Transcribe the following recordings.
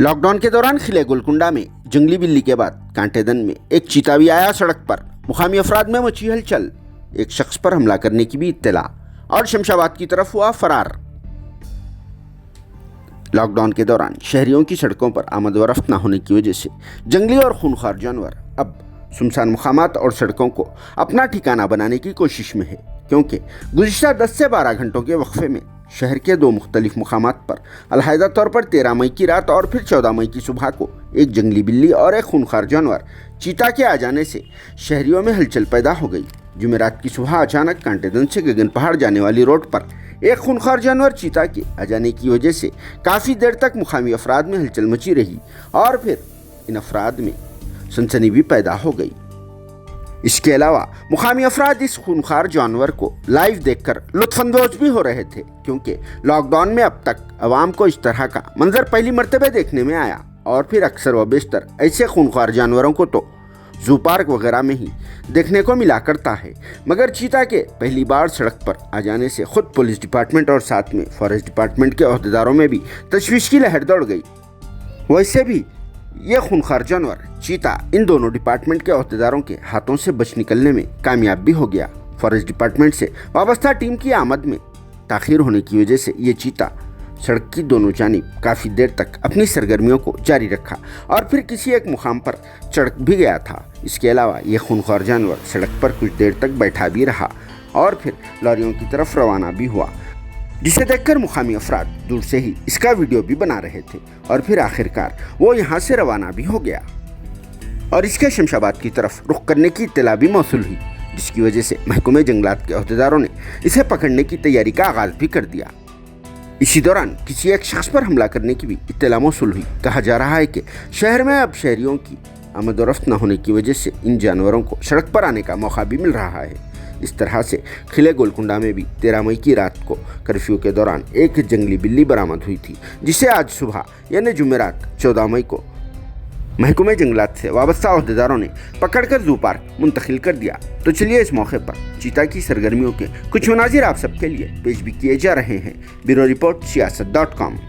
Lockdown के दौरान खिले गोलकुंडा में जंगली बिल्ली के बाद कांटेदन में एक चीता भी आया सड़क पर। मुकामी अफराद में मची हलचल। एक शख्स पर हमला करने की भी इत्तला और शमशाबाद की तरफ हुआ फरार। लॉकडाउन के दौरान शहरियों की सड़कों पर आमद व रफ्त न होने की वजह से जंगली और खूनखार जानवर अब सुनसान मुकामात और सड़कों को अपना ठिकाना बनाने की कोशिश में है, क्योंकि गुज़िश्ता 10 से 12 घंटों के वक्फे में शहर के 2 मुख्तलिफ मुकामात पर अलहदा तौर पर 13 मई की रात और फिर 14 मई की सुबह को एक जंगली बिल्ली और एक खूनखार जानवर चीता के आ जाने से शहरियों में हलचल पैदा हो गई। जुमेरात की सुबह अचानक कांटेदन से गगन पहाड़ जाने वाली रोड पर एक खूनखार जानवर चीता के आ जाने की वजह से काफ़ी देर तक मुकामी अफराद में हलचल मची रही और फिर इन अफराद में सनसनी भी पैदा हो गई। इसके अलावा मुकामी अफराद इस खूनखार जानवर को लाइव देखकर लुत्फानंदोज भी हो रहे थे, क्योंकि लॉकडाउन में अब तक आवाम को इस तरह का मंजर पहली मर्तबा देखने में आया और फिर अक्सर व बेशतर ऐसे खूनखार जानवरों को तो जू पार्क वगैरह में ही देखने को मिला करता है, मगर चीता के पहली बार सड़क पर आ जाने से खुद पुलिस डिपार्टमेंट और साथ में फॉरेस्ट डिपार्टमेंट के अहदेदारों में भी तशवीश की लहर दौड़ गई। वैसे भी ये खूनखार जानवर चीता इन दोनों डिपार्टमेंट के अहदेदारों के हाथों से बच निकलने में कामयाब भी हो गया। फॉरेस्ट डिपार्टमेंट से वाबस्ता टीम की आमद में ताखीर होने की वजह से ये चीता सड़क की दोनों जानिब काफ़ी देर तक अपनी सरगर्मियों को जारी रखा और फिर किसी एक मुकाम पर चढ़ भी गया था। इसके अलावा ये खूनखार जानवर सड़क पर कुछ देर तक बैठा भी रहा और फिर लॉरियों की तरफ रवाना भी हुआ, जिसे देखकर मुकामी अफराद दूर से ही इसका वीडियो भी बना रहे थे और फिर आखिरकार वो यहाँ से रवाना भी हो गया और इसके शमशाबाद की तरफ रुख करने की इत्तला भी मौसूल हुई, जिसकी वजह से महकमे जंगलात के अहदेदारों ने इसे पकड़ने की तैयारी का आगाज़ भी कर दिया। इसी दौरान किसी एक शख्स पर हमला करने की भी इत्तला मौसूल हुई। कहा जा रहा है कि शहर में अब शहरियों की आमद व रफ्त न होने की वजह से इन जानवरों को सड़क पर आने का मौका भी मिल रहा है। इस तरह से खिले गोलकुंडा में भी 13 मई की रात को कर्फ्यू के दौरान एक जंगली बिल्ली बरामद हुई थी, जिसे आज सुबह यानी जुमेरात 14 मई को महकमे जंगलात से वाबस्ता अहदेदारों ने पकड़कर जू पार्क मुंतकिल कर दिया। तो चलिए इस मौके पर चीता की सरगर्मियों के कुछ मनाजिर आप सबके लिए पेश भी किए जा रहे हैं। Bureau report siyaasat.com।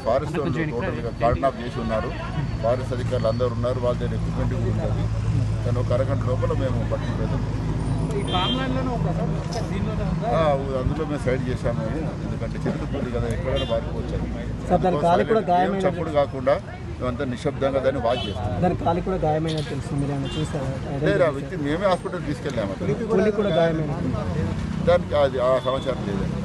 ఫారెస్ట్ టోటల్గా కార్డన్ ఆఫ్ చేసి ఉన్నారు. ఫారెస్ట్ అధికారులు అందరూ ఉన్నారు, వాళ్ళ దగ్గర ఎక్విప్మెంట్ కూడా ఉంటుంది. కానీ ఒక అరగంట లోపల మేము పట్టుకుంటాం. అందులో మేము సైడ్ చేశాము, ఎందుకంటే చెరుకు కదా ఎక్కడైనా పారిపోవచ్చు. చప్పుడు కాకుండా మేమంతా నిశ్శబ్దంగా దాన్ని వాచ్ చేస్తాం. దాని కాలి కూడా గాయమైన తెలుసు, మీరు చూసారా? మేమే హాస్పిటల్ తీసుకెళ్ళాము. కూడా గాయమైన దానికి ఆ సమాచారం లేదండి.